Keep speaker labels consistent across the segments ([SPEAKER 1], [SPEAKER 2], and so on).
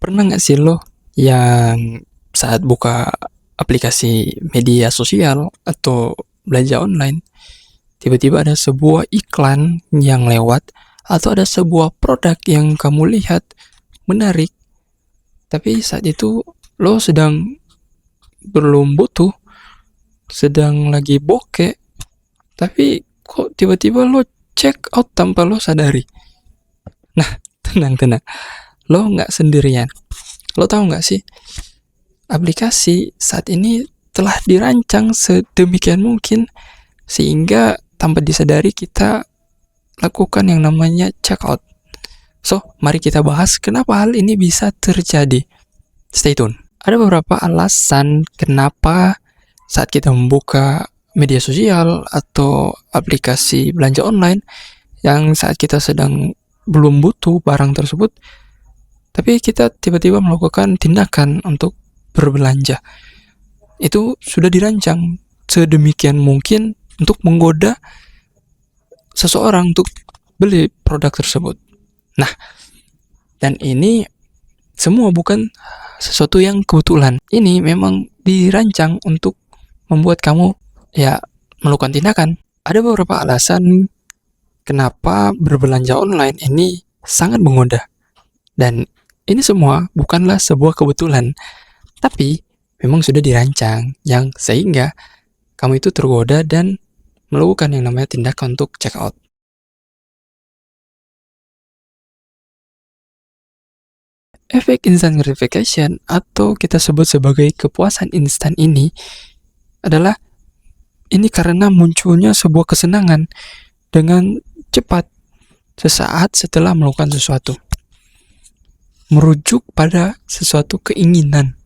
[SPEAKER 1] Pernah nggak sih lo yang saat buka aplikasi media sosial atau belanja online, tiba-tiba ada sebuah iklan yang lewat atau ada sebuah produk yang kamu lihat menarik, tapi saat itu lo sedang belum butuh, sedang lagi bokeh, tapi kok tiba-tiba lo check out tanpa lo sadari. Nah, tenang, lo nggak sendirian. Lo tahu nggak sih, aplikasi saat ini telah dirancang sedemikian mungkin sehingga tanpa disadari kita lakukan yang namanya checkout. So, mari kita bahas kenapa hal ini bisa terjadi. Stay tune. Ada beberapa alasan kenapa saat kita membuka media sosial atau aplikasi belanja online yang saat kita sedang belum butuh barang tersebut, tapi kita tiba-tiba melakukan tindakan untuk berbelanja. Itu sudah dirancang sedemikian mungkin untuk menggoda seseorang untuk beli produk tersebut. Nah, dan ini semua bukan sesuatu yang kebetulan. Ini memang dirancang untuk membuat kamu melakukan tindakan. Ada beberapa alasan kenapa berbelanja online ini sangat menggoda. Dan ini semua bukanlah sebuah kebetulan, tapi memang sudah dirancang yang sehingga kamu itu tergoda dan melakukan yang namanya tindakan untuk check out. Efek instant gratification atau kita sebut sebagai kepuasan instan ini adalah ini karena munculnya sebuah kesenangan dengan cepat sesaat setelah melakukan sesuatu. Merujuk pada sesuatu keinginan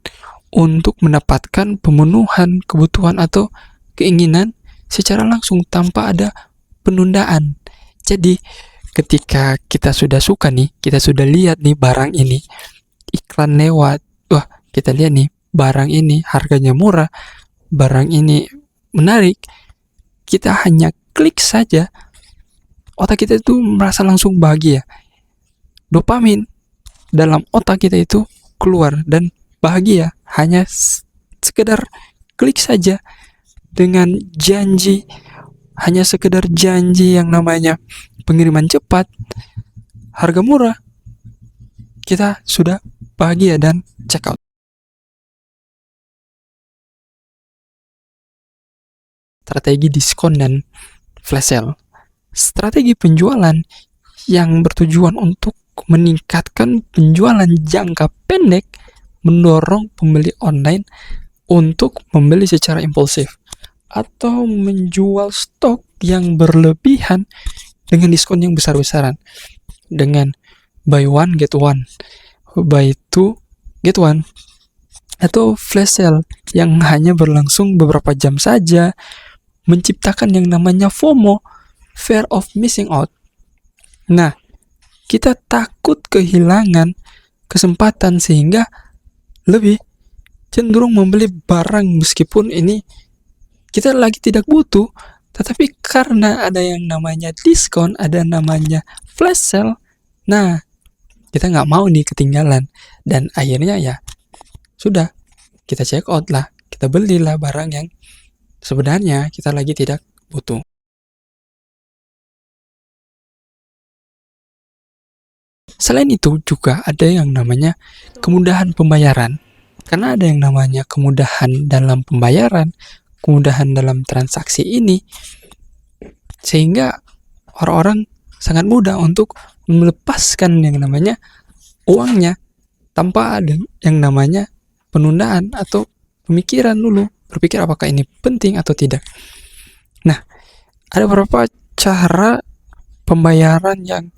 [SPEAKER 1] untuk mendapatkan pemenuhan kebutuhan atau keinginan secara langsung tanpa ada penundaan. Jadi ketika kita sudah suka nih, kita sudah lihat nih barang ini, iklan lewat, wah kita lihat nih barang ini harganya murah, barang ini menarik, kita hanya klik saja, otak kita itu merasa langsung bahagia. Dopamin dalam otak kita itu keluar dan bahagia hanya sekedar klik saja dengan janji, hanya sekedar janji yang namanya pengiriman cepat, harga murah, kita sudah bahagia dan check out. Strategi diskon dan flash sale. Strategi penjualan yang bertujuan untuk meningkatkan penjualan jangka pendek mendorong pembeli online untuk membeli secara impulsif atau menjual stok yang berlebihan dengan diskon yang besar-besaran, dengan buy one get one, buy two get one, atau flash sale yang hanya berlangsung beberapa jam saja, menciptakan yang namanya FOMO, fear of missing out. Nah, kita takut kehilangan kesempatan sehingga lebih cenderung membeli barang meskipun ini kita lagi tidak butuh, tetapi karena ada yang namanya diskon, ada namanya flash sale, nah kita nggak mau nih ketinggalan, dan akhirnya ya sudah, kita check out lah, kita belilah barang yang sebenarnya kita lagi tidak butuh. Selain itu juga ada yang namanya kemudahan pembayaran. Karena ada yang namanya kemudahan dalam pembayaran, kemudahan dalam transaksi ini, sehingga orang-orang sangat mudah untuk melepaskan yang namanya uangnya tanpa ada yang namanya penundaan atau pemikiran dulu, berpikir apakah ini penting atau tidak. Nah, ada beberapa cara pembayaran yang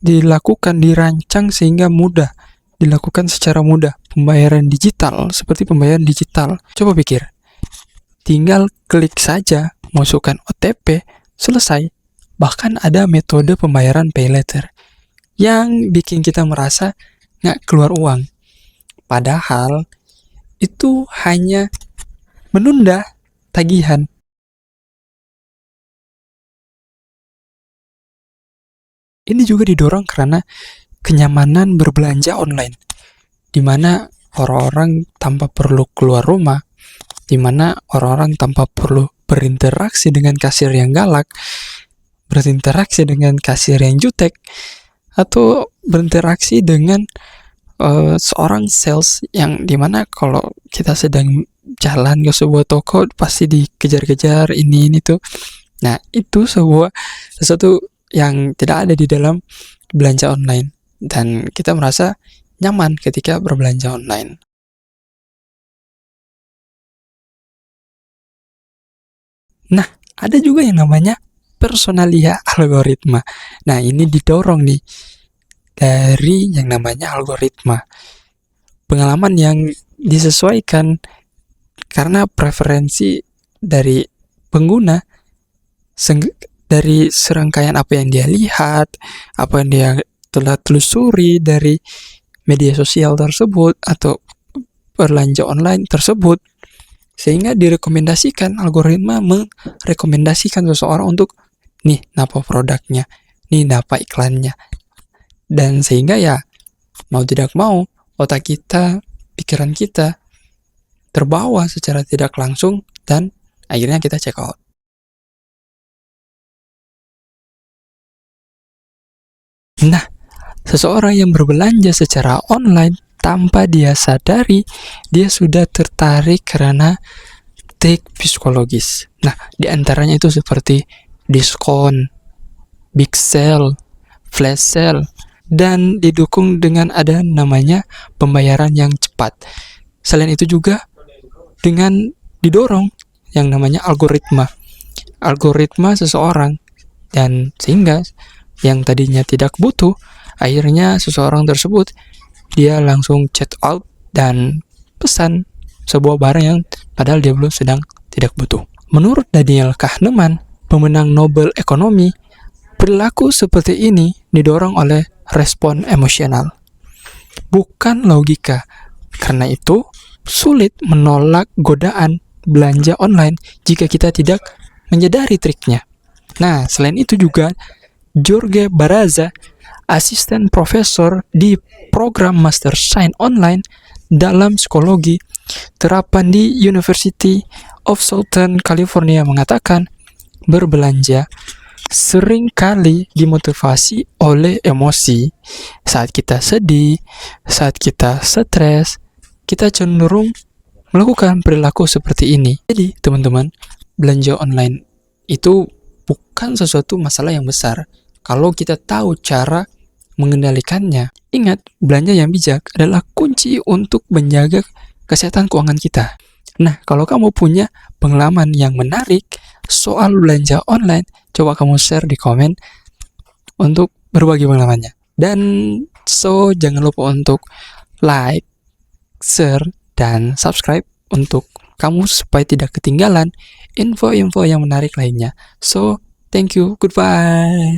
[SPEAKER 1] dilakukan, dirancang sehingga mudah, dilakukan secara mudah. Pembayaran digital, seperti pembayaran digital. Coba pikir, tinggal klik saja, masukkan OTP, selesai. Bahkan ada metode pembayaran pay later yang bikin kita merasa nggak keluar uang. Padahal itu hanya menunda tagihan. Ini juga didorong karena kenyamanan berbelanja online. di mana orang-orang tanpa perlu keluar rumah, di mana orang-orang tanpa perlu berinteraksi dengan kasir yang galak, berinteraksi dengan kasir yang jutek, atau berinteraksi dengan seorang sales yang dimana kalau kita sedang jalan ke sebuah toko pasti dikejar-kejar ini tuh. Nah, itu sesuatu yang tidak ada di dalam belanja online, dan kita merasa nyaman ketika berbelanja online. Nah, ada juga yang namanya personalia algoritma. Nah, ini didorong nih dari yang namanya algoritma. Pengalaman yang disesuaikan karena preferensi dari pengguna, dari serangkaian apa yang dia lihat, apa yang dia telah telusuri dari media sosial tersebut atau belanja online tersebut, sehingga direkomendasikan, algoritma merekomendasikan seseorang untuk nih napa produknya, nih napa iklannya, dan sehingga ya mau tidak mau otak kita, pikiran kita terbawa secara tidak langsung dan akhirnya kita check out. Nah, seseorang yang berbelanja secara online tanpa dia sadari, dia sudah tertarik karena trik psikologis. Nah, di antaranya itu seperti diskon, big sale, flash sale, dan didukung dengan ada namanya pembayaran yang cepat. Selain itu juga dengan didorong yang namanya algoritma. Algoritma seseorang, dan sehingga yang tadinya tidak butuh, akhirnya seseorang tersebut dia langsung chat out dan pesan sebuah barang yang padahal dia belum sedang tidak butuh. Menurut Daniel Kahneman, pemenang Nobel Ekonomi, perilaku seperti ini didorong oleh respon emosional, bukan logika. Karena itu, sulit menolak godaan belanja online jika kita tidak menyadari triknya. Nah, selain itu juga, Jorge Baraza, asisten profesor di program Master Science Online dalam psikologi terapan di University of Southern California, mengatakan berbelanja sering kali dimotivasi oleh emosi. Saat kita sedih, saat kita stres, kita cenderung melakukan perilaku seperti ini. Jadi, teman-teman, belanja online itu bukan sesuatu masalah yang besar kalau kita tahu cara mengendalikannya. Ingat, belanja yang bijak adalah kunci untuk menjaga kesehatan keuangan kita. Nah, kalau kamu punya pengalaman yang menarik soal belanja online, coba kamu share di komen untuk berbagi pengalamannya. Dan jangan lupa untuk like, share, dan subscribe untuk kamu supaya tidak ketinggalan info-info yang menarik lainnya. Thank you, goodbye.